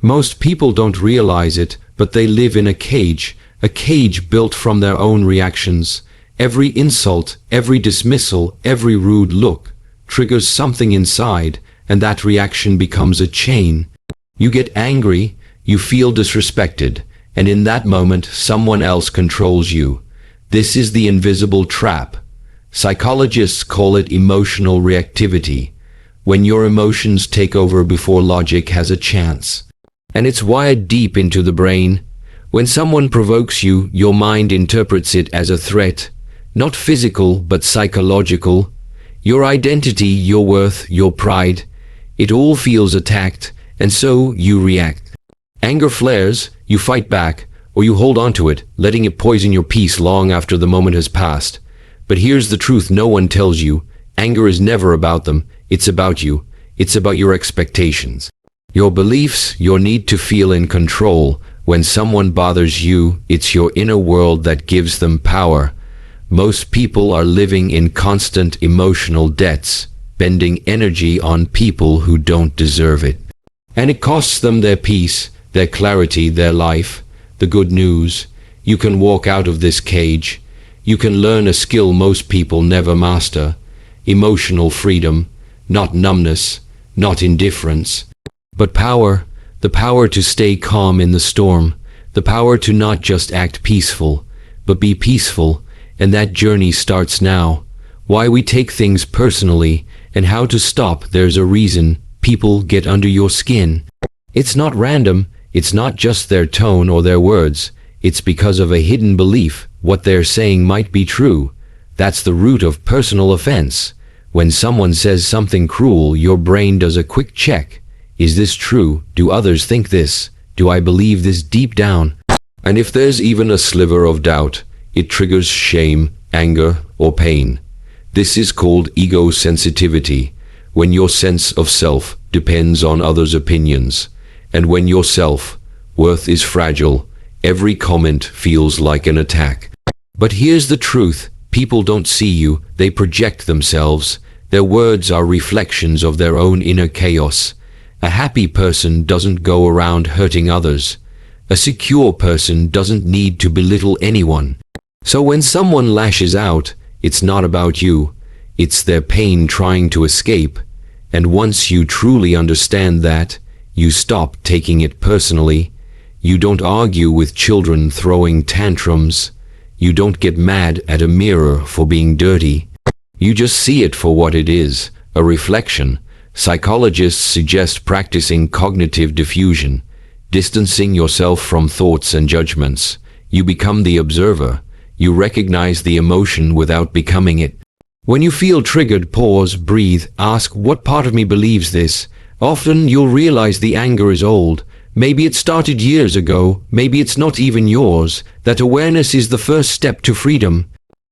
Most people don't realize it, but they live in a cage built from their own reactions. Every insult, every dismissal, every rude look triggers something inside, and that reaction becomes a chain. You get angry, you feel disrespected, and in that moment someone else controls you. This is the invisible trap. Psychologists call it emotional reactivity, when your emotions take over before logic has a chance. And it's wired deep into the brain. When someone provokes you, your mind interprets it as a threat, not physical but psychological. Your identity, your worth, your pride, it all feels attacked, and so you react. Anger flares, you fight back, or you hold on to it, letting it poison your peace long after the moment has passed. But here's the truth no one tells you. Anger is never about them, it's about you. It's about your expectations, your beliefs, your need to feel in control. When someone bothers you, it's your inner world that gives them power. Most people are living in constant emotional debts, spending energy on people who don't deserve it. And it costs them their peace, their clarity, their life. The good news, you can walk out of this cage. You can learn a skill most people never master. Emotional freedom, not numbness, not indifference, but power. The power to stay calm in the storm. The power to not just act peaceful, but be peaceful. And that journey starts now. Why we take things personally and how to stop. There's a reason people get under your skin. It's not random. It's not just their tone or their words. It's because of a hidden belief. What they're saying might be true. That's the root of personal offense. When someone says something cruel, your brain does a quick check. Is this true? Do others think this? Do I believe this deep down? And if there's even a sliver of doubt, it triggers shame, anger, or pain. This is called ego sensitivity, when your sense of self depends on others' opinions. And when your self-worth is fragile, every comment feels like an attack. But here's the truth. People don't see you, they project themselves. Their words are reflections of their own inner chaos. A happy person doesn't go around hurting others. A secure person doesn't need to belittle anyone. So when someone lashes out, it's not about you. It's their pain trying to escape. And once you truly understand that, you stop taking it personally. You don't argue with children throwing tantrums. You don't get mad at a mirror for being dirty. You just see it for what it is, a reflection. Psychologists suggest practicing cognitive diffusion, distancing yourself from thoughts and judgments. You become the observer. You recognize the emotion without becoming it. When you feel triggered, pause, breathe, ask, what part of me believes this? Often you'll realize the anger is old. Maybe it started years ago. Maybe it's not even yours. That awareness is the first step to freedom.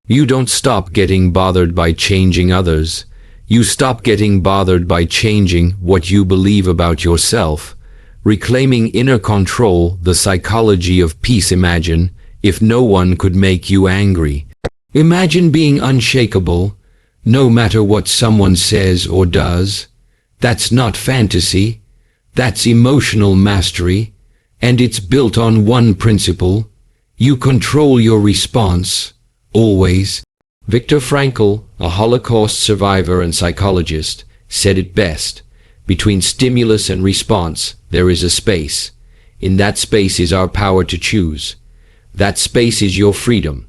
You don't stop getting bothered by changing others. You stop getting bothered by changing what you believe about yourself. Reclaiming inner control, the psychology of peace. Imagine if no one could make you angry. Imagine being unshakable, no matter what someone says or does. That's not fantasy. That's emotional mastery, and it's built on one principle. You control your response, always. Viktor Frankl, a Holocaust survivor and psychologist, said it best. Between stimulus and response, there is a space. In that space is our power to choose. That space is your freedom.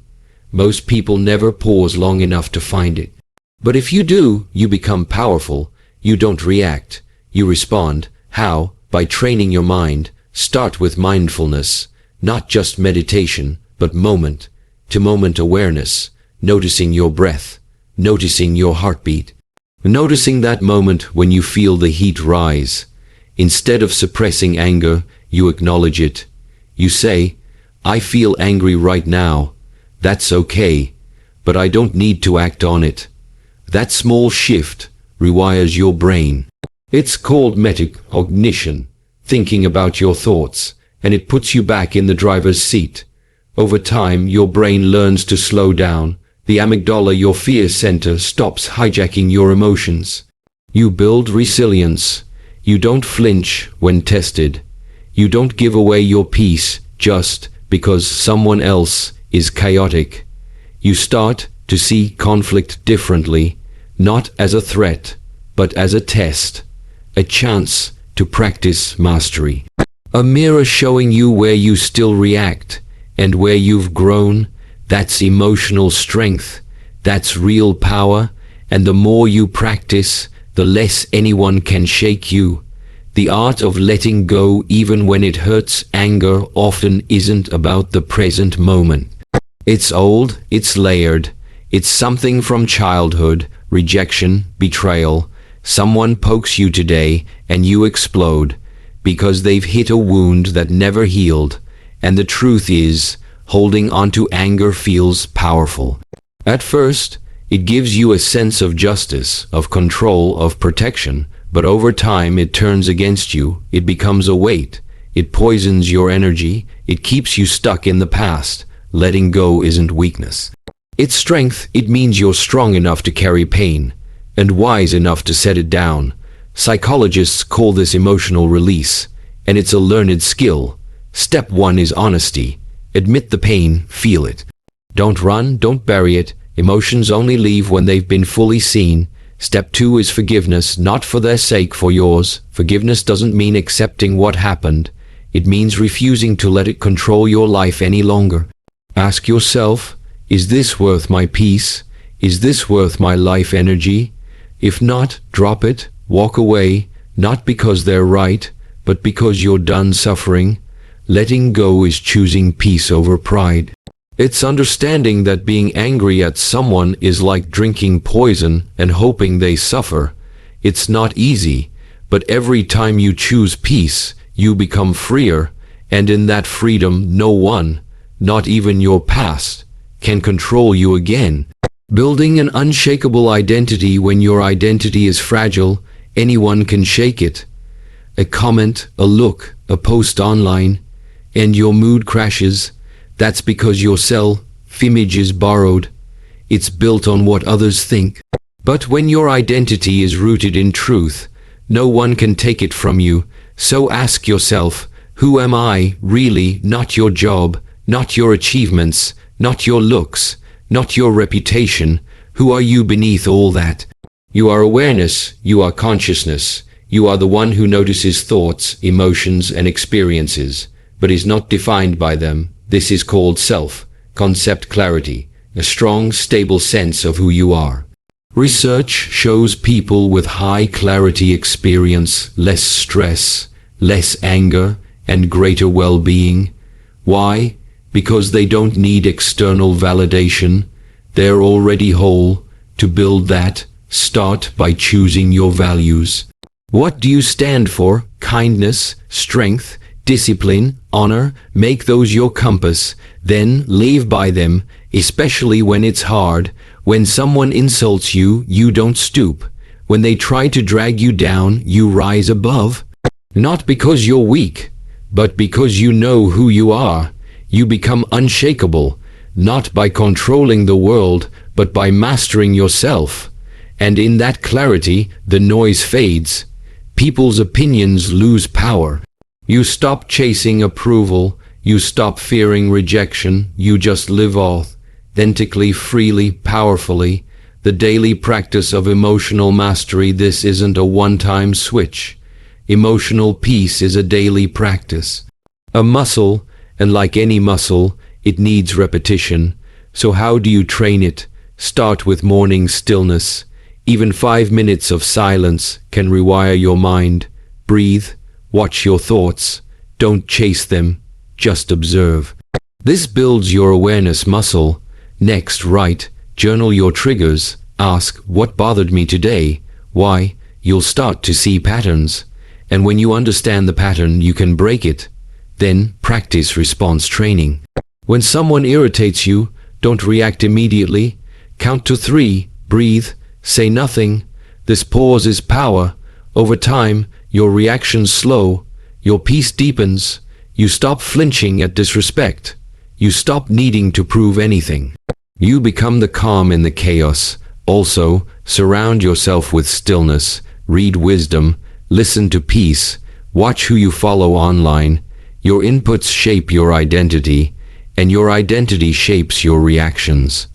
Most people never pause long enough to find it. But if you do, you become powerful. You don't react. You respond. How? By training your mind. Start with mindfulness. Not just meditation, but moment-to-moment awareness. Noticing your breath. Noticing your heartbeat. Noticing that moment when you feel the heat rise. Instead of suppressing anger, you acknowledge it. You say, I feel angry right now. That's okay, but I don't need to act on it. That small shift rewires your brain. It's called metacognition, thinking about your thoughts, and it puts you back in the driver's seat. Over time, your brain learns to slow down. The amygdala, your fear center, stops hijacking your emotions. You build resilience. You don't flinch when tested. You don't give away your peace just because someone else is chaotic. You start to see conflict differently, not as a threat, but as a test, a chance to practice mastery. A mirror showing you where you still react and where you've grown. That's emotional strength. That's real power. And the more you practice, the less anyone can shake you. The art of letting go even when it hurts. Anger often isn't about the present moment. It's old, it's layered. It's something from childhood, rejection, betrayal. Someone pokes you today and you explode because they've hit a wound that never healed. And the truth is, holding onto anger feels powerful. At first, it gives you a sense of justice, of control, of protection, but over time it turns against you. It becomes a weight. It poisons your energy. It keeps you stuck in the past. Letting go isn't weakness. It's strength. It means you're strong enough to carry pain and wise enough to set it down. Psychologists call this emotional release, and it's a learned skill. Step 1 is honesty. Admit the pain, feel it. Don't run, don't bury it. Emotions only leave when they've been fully seen. Step 2 is forgiveness, not for their sake, for yours. Forgiveness doesn't mean accepting what happened. It means refusing to let it control your life any longer. Ask yourself, is this worth my peace? Is this worth my life energy? If not, drop it, walk away, not because they're right, but because you're done suffering. Letting go is choosing peace over pride. It's understanding that being angry at someone is like drinking poison and hoping they suffer. It's not easy, but every time you choose peace, you become freer, and in that freedom, no one, not even your past, can control you again. Building an unshakable identity. When your identity is fragile, anyone can shake it. A comment, a look, a post online, and your mood crashes. That's because your self-image is borrowed. It's built on what others think. But when your identity is rooted in truth, no one can take it from you. So ask yourself, who am I really? Not your job, not your achievements, not your looks, not your reputation. Who are you beneath all that? You are awareness, you are consciousness. You are the one who notices thoughts, emotions, and experiences, but is not defined by them. This is called self-concept clarity, a strong, stable sense of who you are. Research shows people with high clarity experience less stress, less anger, and greater well-being. Why? Because they don't need external validation. They're already whole. To build that, start by choosing your values. What do you stand for? Kindness, strength, discipline, honor. Make those your compass, then live by them, especially when it's hard. When someone insults you, you don't stoop. When they try to drag you down, you rise above. Not because you're weak, but because you know who you are. You become unshakable, not by controlling the world, but by mastering yourself. And in that clarity, the noise fades. People's opinions lose power. You stop chasing approval, you stop fearing rejection, you just live authentically, freely, powerfully. The daily practice of emotional mastery. This isn't a one-time switch. Emotional peace is a daily practice. A muscle, and like any muscle, it needs repetition. So how do you train it? Start with morning stillness. Even 5 minutes of silence can rewire your mind. Breathe. Watch your thoughts. Don't chase them. Just observe. This builds your awareness muscle. Next, write. Journal your triggers. Ask, what bothered me today? Why? You'll start to see patterns. And when you understand the pattern, you can break it. Then, practice response training. When someone irritates you, don't react immediately. Count to 3. Breathe. Say nothing. This pause is power. Over time, your reactions slow, your peace deepens, you stop flinching at disrespect, you stop needing to prove anything. You become the calm in the chaos. Also, surround yourself with stillness, read wisdom, listen to peace, watch who you follow online, Your inputs shape your identity, and your identity shapes your reactions.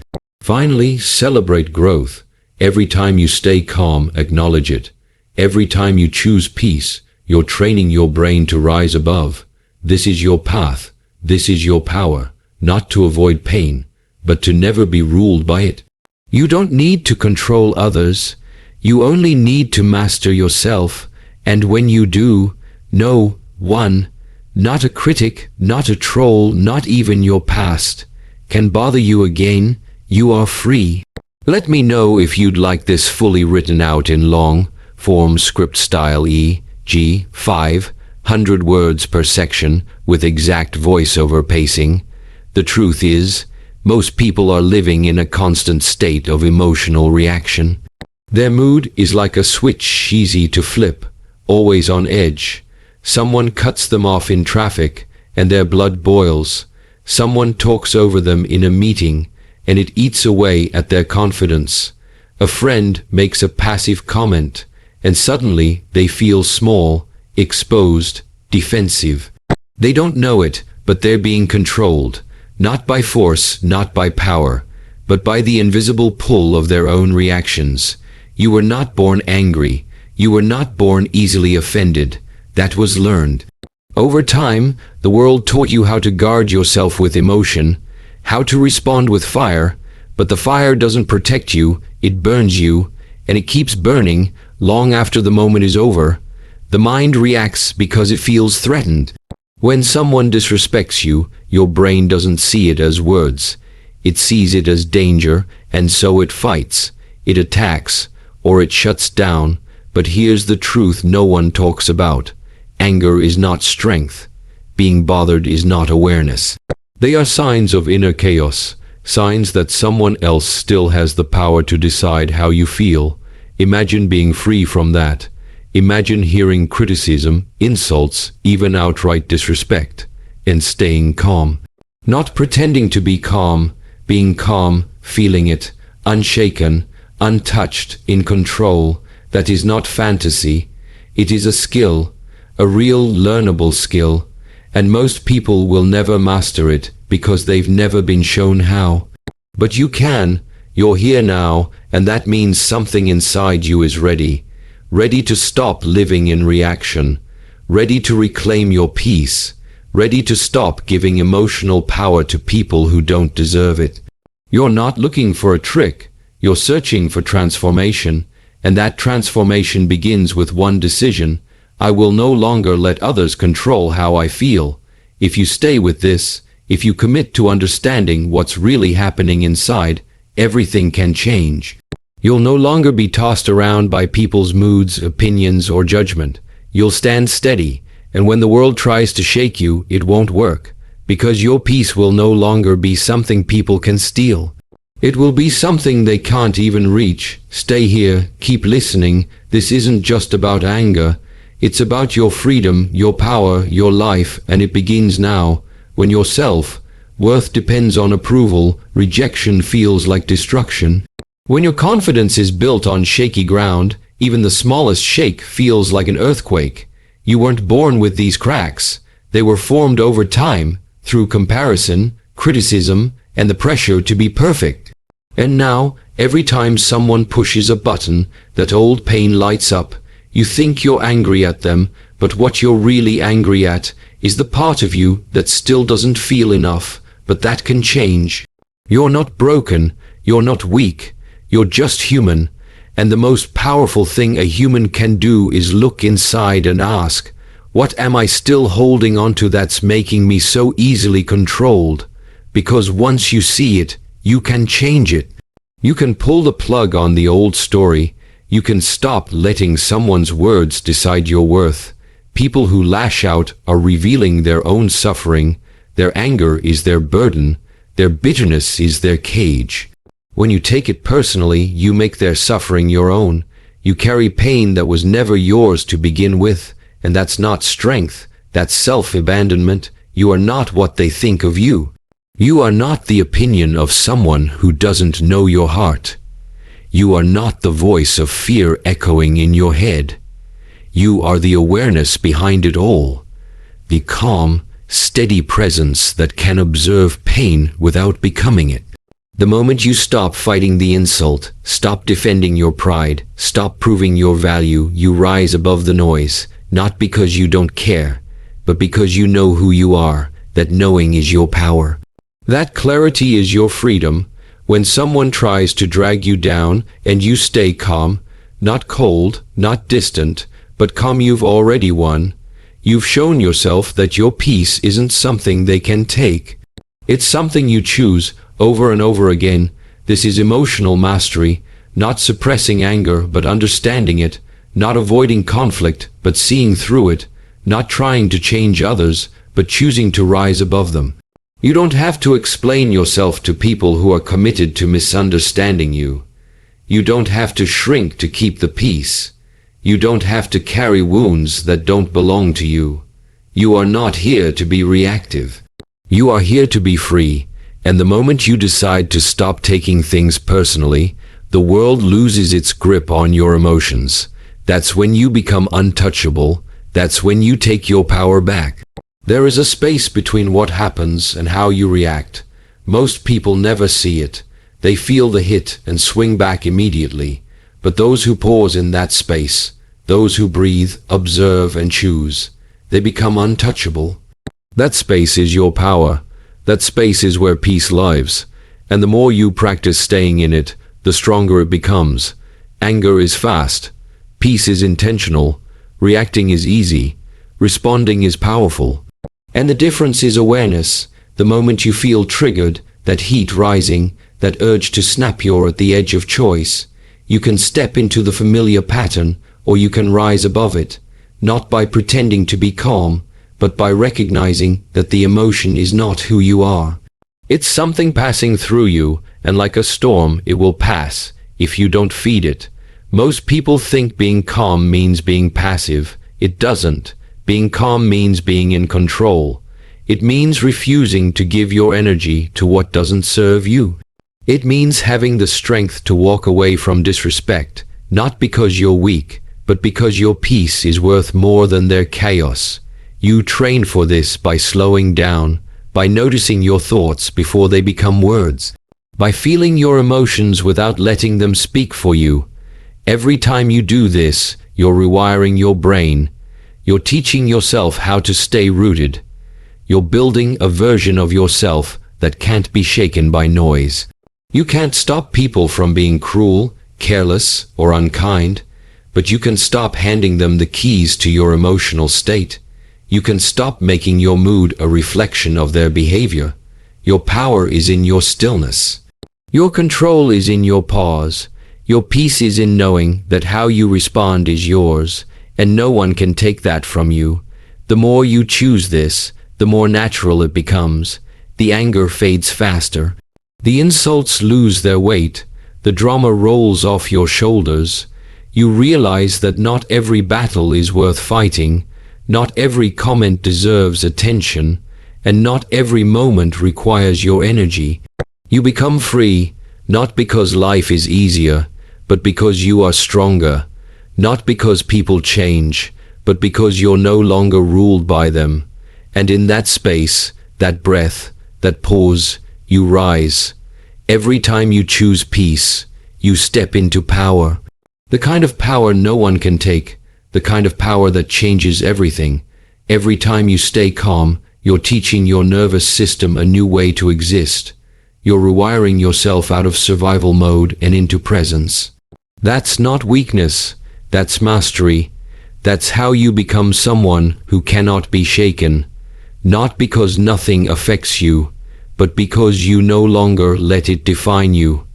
Finally, celebrate growth. Every time you stay calm, acknowledge it. Every time you choose peace, you're training your brain to rise above. This is your path. This is your power, not to avoid pain, but to never be ruled by it. You don't need to control others. You only need to master yourself. And when you do, no one, not a critic, not a troll, not even your past, can bother you again. You are free. Let me know if you'd like this fully written out in long form script style, e.g. 500 words per section with exact voiceover pacing. The truth is, most people are living in a constant state of emotional reaction. Their mood is like a switch easy to flip, always on edge. Someone cuts them off in traffic and their blood boils. Someone talks over them in a meeting and it eats away at their confidence. A friend makes a passive comment and suddenly they feel small, exposed, defensive. They don't know it, but they're being controlled, not by force, not by power, but by the invisible pull of their own reactions. You were not born angry. You were not born easily offended. That was learned. Over time, the world taught you how to guard yourself with emotion, how to respond with fire, but the fire doesn't protect you, it burns you, and it keeps burning long after the moment is over. The mind reacts because it feels threatened. When someone disrespects you, your brain doesn't see it as words. It sees it as danger, and so it fights, it attacks, or it shuts down. But here's the truth no one talks about. Anger is not strength. Being bothered is not awareness. They are signs of inner chaos, signs that someone else still has the power to decide how you feel. Imagine being free from that. Imagine hearing criticism, insults, even outright disrespect, and staying calm. Not pretending to be calm, being calm, feeling it, unshaken, untouched, in control. That is not fantasy. It is a skill, a real learnable skill, and most people will never master it because they've never been shown how. But you can. You're here now, and that means something inside you is ready. Ready to stop living in reaction. Ready to reclaim your peace. Ready to stop giving emotional power to people who don't deserve it. You're not looking for a trick. You're searching for transformation. And that transformation begins with one decision. I will no longer let others control how I feel. If you stay with this, if you commit to understanding what's really happening inside, everything can change. You'll no longer be tossed around by people's moods, opinions, or judgment. You'll stand steady, and when the world tries to shake you, it won't work, because your peace will no longer be something people can steal. It will be something they can't even reach. Stay here, keep listening. This isn't just about anger. It's about your freedom, your power, your life, and it begins now. When your self-worth depends on approval, rejection feels like destruction. When your confidence is built on shaky ground, even the smallest shake feels like an earthquake. You weren't born with these cracks. They were formed over time, through comparison, criticism, and the pressure to be perfect. And now, every time someone pushes a button, that old pain lights up. You think you're angry at them, but what you're really angry at is the part of you that still doesn't feel enough, but that can change. You're not broken, you're not weak, you're just human, and the most powerful thing a human can do is look inside and ask, what am I still holding onto that's making me so easily controlled? Because once you see it, you can change it. You can pull the plug on the old story. You can stop letting someone's words decide your worth. People who lash out are revealing their own suffering. Their anger is their burden. Their bitterness is their cage. When you take it personally, you make their suffering your own. You carry pain that was never yours to begin with, and that's not strength. That's self-abandonment. You are not what they think of you. You are not the opinion of someone who doesn't know your heart. You are not the voice of fear echoing in your head. You are the awareness behind it all. Be calm, steady presence that can observe pain without becoming it. The moment you stop fighting the insult, stop defending your pride, stop proving your value, you rise above the noise, not because you don't care, but because you know who you are, that knowing is your power. That clarity is your freedom. When someone tries to drag you down and you stay calm, not cold, not distant, but calm, you've already won. You've shown yourself that your peace isn't something they can take. It's something you choose over and over again. This is emotional mastery, not suppressing anger but understanding it, not avoiding conflict but seeing through it, not trying to change others but choosing to rise above them. You don't have to explain yourself to people who are committed to misunderstanding you. You don't have to shrink to keep the peace. You don't have to carry wounds that don't belong to you. You are not here to be reactive. You are here to be free, and the moment you decide to stop taking things personally, the world loses its grip on your emotions. That's when you become untouchable. That's when you take your power back. There is a space between what happens and how you react. Most people never see it. They feel the hit and swing back immediately. But those who pause in that space, those who breathe, observe, and choose, they become untouchable. That space is your power. That space is where peace lives. And the more you practice staying in it, the stronger it becomes. Anger is fast. Peace is intentional. Reacting is easy. Responding is powerful. And the difference is awareness. The moment you feel triggered, that heat rising, that urge to snap, you're at the edge of choice. You can step into the familiar pattern, or you can rise above it, not by pretending to be calm, but by recognizing that the emotion is not who you are. It's something passing through you, and like a storm, it will pass, if you don't feed it. Most people think being calm means being passive. It doesn't. Being calm means being in control. It means refusing to give your energy to what doesn't serve you. It means having the strength to walk away from disrespect, not because you're weak, but because your peace is worth more than their chaos. You train for this by slowing down, by noticing your thoughts before they become words, by feeling your emotions without letting them speak for you. Every time you do this, you're rewiring your brain. You're teaching yourself how to stay rooted. You're building a version of yourself that can't be shaken by noise. You can't stop people from being cruel, careless, or unkind, but you can stop handing them the keys to your emotional state. You can stop making your mood a reflection of their behavior. Your power is in your stillness. Your control is in your pause. Your peace is in knowing that how you respond is yours, and no one can take that from you. The more you choose this, the more natural it becomes. The anger fades faster. The insults lose their weight. The drama rolls off your shoulders. You realize that not every battle is worth fighting. Not every comment deserves attention, and not every moment requires your energy. You become free, not because life is easier, but because you are stronger. Not because people change, but because you're no longer ruled by them. And in that space, that breath, that pause, you rise. Every time you choose peace, you step into power. The kind of power no one can take, the kind of power that changes everything. Every time you stay calm, you're teaching your nervous system a new way to exist. You're rewiring yourself out of survival mode and into presence. That's not weakness. That's mastery. That's how you become someone who cannot be shaken. Not because nothing affects you, but because you no longer let it define you.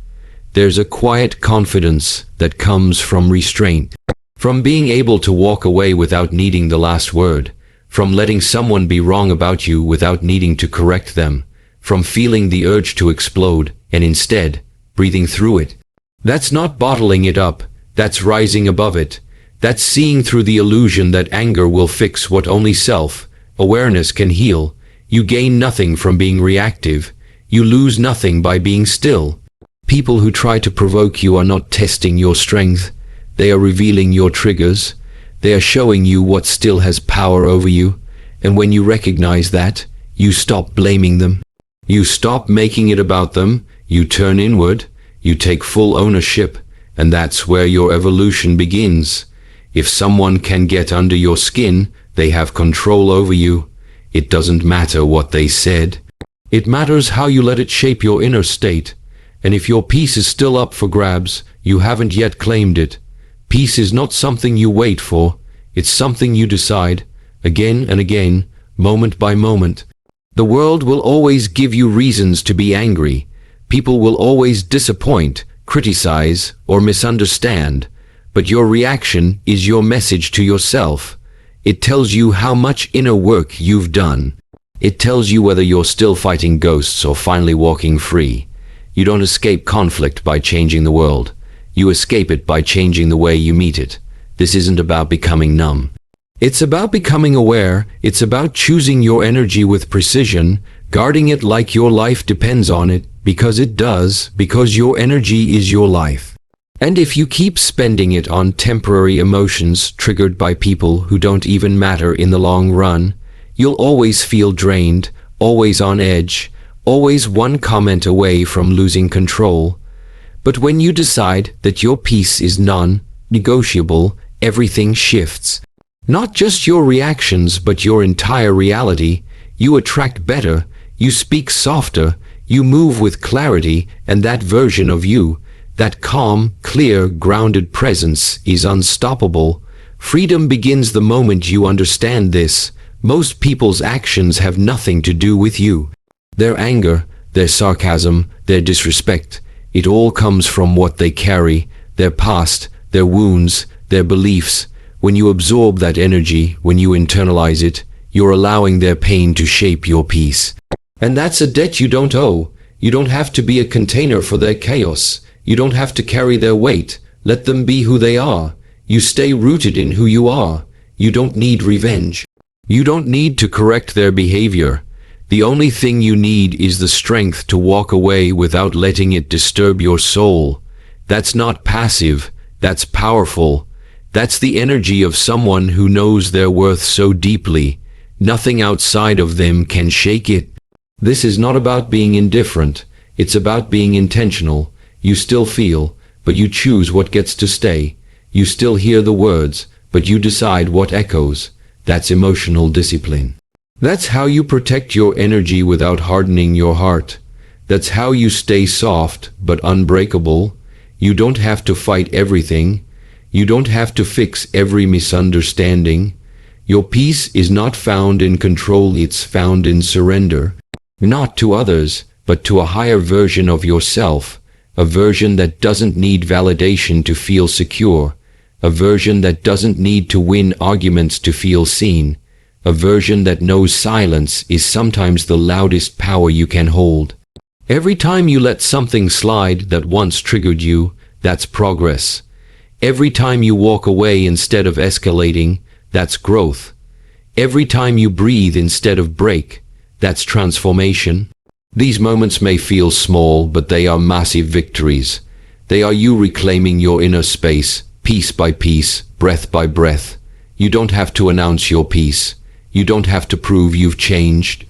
There's a quiet confidence that comes from restraint. From being able to walk away without needing the last word. From letting someone be wrong about you without needing to correct them. From feeling the urge to explode and instead breathing through it. That's not bottling it up. That's rising above it. That's seeing through the illusion that anger will fix what only self-awareness can heal. You gain nothing from being reactive. You lose nothing by being still. People who try to provoke you are not testing your strength. They are revealing your triggers. They are showing you what still has power over you. And when you recognize that, you stop blaming them. You stop making it about them, you turn inward, you take full ownership, and that's where your evolution begins. If someone can get under your skin, they have control over you. It doesn't matter what they said. It matters how you let it shape your inner state. And if your peace is still up for grabs, you haven't yet claimed it. Peace is not something you wait for, it's something you decide, again and again, moment by moment. The world will always give you reasons to be angry. People will always disappoint, criticize, or misunderstand. But your reaction is your message to yourself. It tells you how much inner work you've done. It tells you whether you're still fighting ghosts or finally walking free. You don't escape conflict by changing the world. You escape it by changing the way you meet it. This isn't about becoming numb. It's about becoming aware. It's about choosing your energy with precision, guarding it like your life depends on it, because it does, because your energy is your life. And if you keep spending it on temporary emotions triggered by people who don't even matter in the long run, you'll always feel drained, always on edge, always one comment away from losing control. But when you decide that your peace is non-negotiable, everything shifts. Not just your reactions, but your entire reality. You attract better, you speak softer, you move with clarity, and that version of you, that calm, clear, grounded presence is unstoppable. Freedom begins the moment you understand this. Most people's actions have nothing to do with you. Their anger, their sarcasm, their disrespect, it all comes from what they carry, their past, their wounds, their beliefs. When you absorb that energy, when you internalize it, you're allowing their pain to shape your peace. And that's a debt you don't owe. You don't have to be a container for their chaos. You don't have to carry their weight. Let them be who they are. You stay rooted in who you are. You don't need revenge. You don't need to correct their behavior. The only thing you need is the strength to walk away without letting it disturb your soul. That's not passive. That's powerful. That's the energy of someone who knows their worth so deeply. Nothing outside of them can shake it. This is not about being indifferent. It's about being intentional. You still feel, but you choose what gets to stay. You still hear the words, but you decide what echoes. That's emotional discipline. That's how you protect your energy without hardening your heart. That's how you stay soft but unbreakable. You don't have to fight everything. You don't have to fix every misunderstanding. Your peace is not found in control, it's found in surrender. Not to others, but to a higher version of yourself. A version that doesn't need validation to feel secure. A version that doesn't need to win arguments to feel seen. A version that knows silence is sometimes the loudest power you can hold. Every time you let something slide that once triggered you, that's progress. Every time you walk away instead of escalating, that's growth. Every time you breathe instead of break, that's transformation. These moments may feel small, but they are massive victories. They are you reclaiming your inner space, piece by piece, breath by breath. You don't have to announce your peace. You don't have to prove you've changed.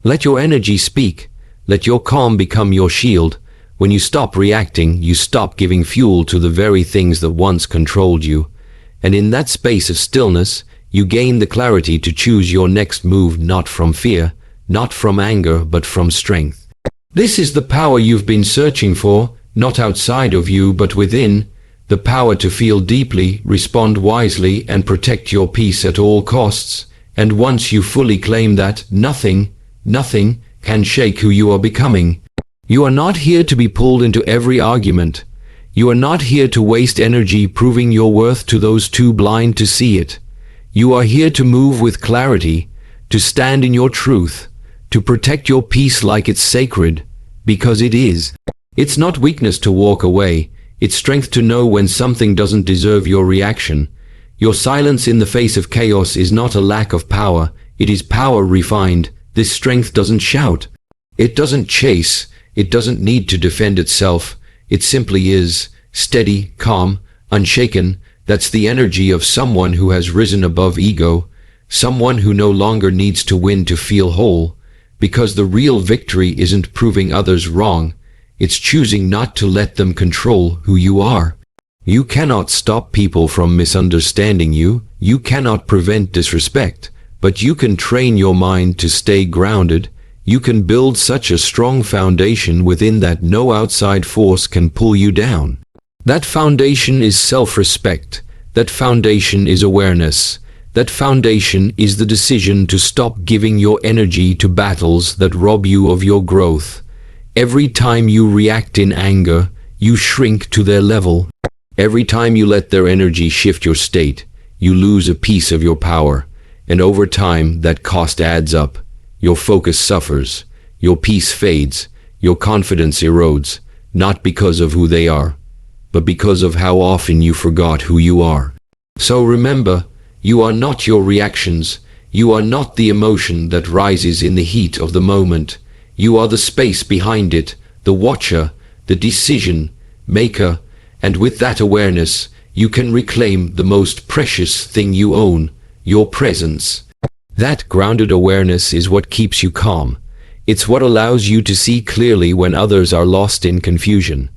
Let your energy speak. Let your calm become your shield. When you stop reacting, you stop giving fuel to the very things that once controlled you. And in that space of stillness, you gain the clarity to choose your next move, not from fear, not from anger, but from strength. This is the power you've been searching for, not outside of you, but within. The power to feel deeply, respond wisely, and protect your peace at all costs. And once you fully claim that, nothing can shake who you are becoming. You are not here to be pulled into every argument. You are not here to waste energy proving your worth to those too blind to see it. You are here to move with clarity, to stand in your truth, to protect your peace like it's sacred, because it is. It's not weakness to walk away. It's strength to know when something doesn't deserve your reaction. Your silence in the face of chaos is not a lack of power, it is power refined. This strength doesn't shout. It doesn't chase. It doesn't need to defend itself. It simply is, steady, calm, unshaken. That's the energy of someone who has risen above ego. someone who no longer needs to win to feel whole, because the real victory isn't proving others wrong, it's choosing not to let them control who you are. You cannot stop people from misunderstanding you, you cannot prevent disrespect, but you can train your mind to stay grounded. You can build such a strong foundation within that no outside force can pull you down. That foundation is self-respect. That foundation is awareness. That foundation is the decision to stop giving your energy to battles that rob you of your growth. Every time you react in anger, you shrink to their level. Every time you let their energy shift your state, you lose a piece of your power. And over time, that cost adds up. Your focus suffers, your peace fades, your confidence erodes, not because of who they are, but because of how often you forgot who you are. So remember, you are not your reactions, you are not the emotion that rises in the heat of the moment. You are the space behind it, the watcher, the decision maker, and with that awareness, you can reclaim the most precious thing you own, your presence. That grounded awareness is what keeps you calm. It's what allows you to see clearly when others are lost in confusion.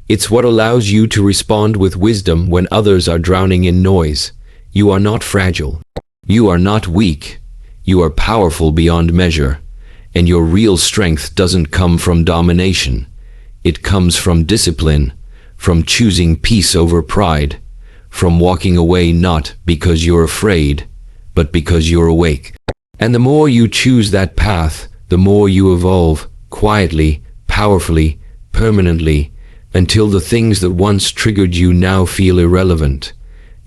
It's what allows you to respond with wisdom when others are drowning in noise. You are not fragile. You are not weak. You are powerful beyond measure. And your real strength doesn't come from domination. It comes from discipline, from choosing peace over pride, from walking away not because you're afraid, but because you're awake. And the more you choose that path, the more you evolve, quietly, powerfully, permanently, until the things that once triggered you now feel irrelevant,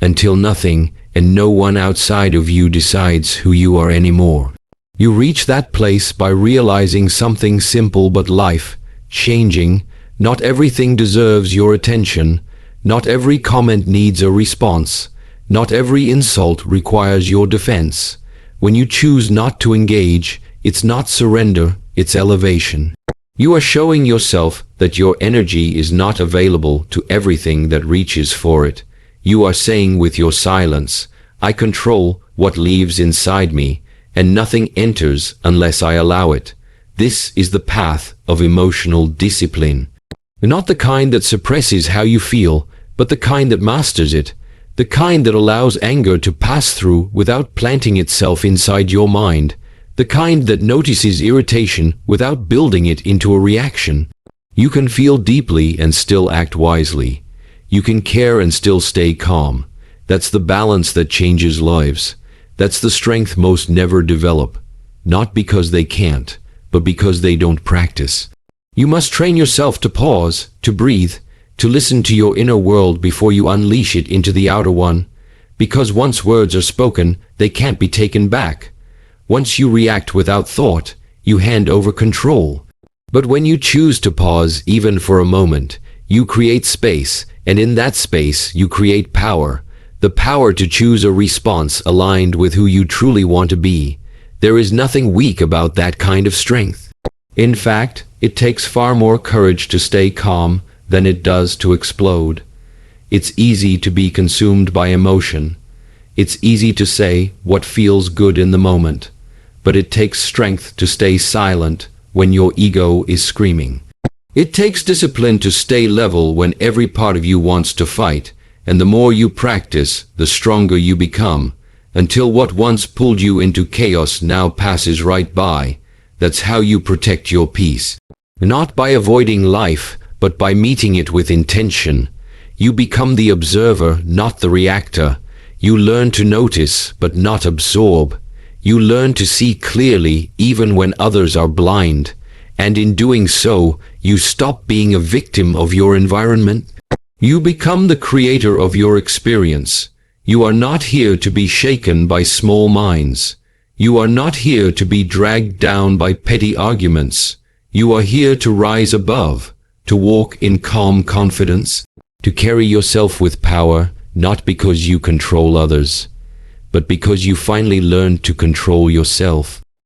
until nothing and no one outside of you decides who you are anymore. You reach that place by realizing something simple but life-changing. Not everything deserves your attention. Not every comment needs a response. Not every insult requires your defense. When you choose not to engage, it's not surrender, it's elevation. You are showing yourself that your energy is not available to everything that reaches for it. You are saying with your silence, I control what leaves inside me, and nothing enters unless I allow it. This is the path of emotional discipline. Not the kind that suppresses how you feel, but the kind that masters it. The kind that allows anger to pass through without planting itself inside your mind. The kind that notices irritation without building it into a reaction. You can feel deeply and still act wisely. You can care and still stay calm. That's the balance that changes lives. That's the strength most never develop. Not because they can't, but because they don't practice. You must train yourself to pause, to breathe, to listen to your inner world before you unleash it into the outer one. Because once words are spoken, they can't be taken back. Once you react without thought, you hand over control. But when you choose to pause even for a moment, you create space, and in that space you create power. The power to choose a response aligned with who you truly want to be. There is nothing weak about that kind of strength. In fact, it takes far more courage to stay calm than it does to explode. It's easy to be consumed by emotion. It's easy to say what feels good in the moment. But it takes strength to stay silent when your ego is screaming. It takes discipline to stay level when every part of you wants to fight. And the more you practice, the stronger you become, until what once pulled you into chaos now passes right by. That's how you protect your peace. Not by avoiding life, but by meeting it with intention. You become the observer, not the reactor. You learn to notice, but not absorb. You learn to see clearly even when others are blind. And in doing so, you stop being a victim of your environment. You become the creator of your experience. You are not here to be shaken by small minds. You are not here to be dragged down by petty arguments. You are here to rise above, to walk in calm confidence, to carry yourself with power, not because you control others, but because you finally learned to control yourself.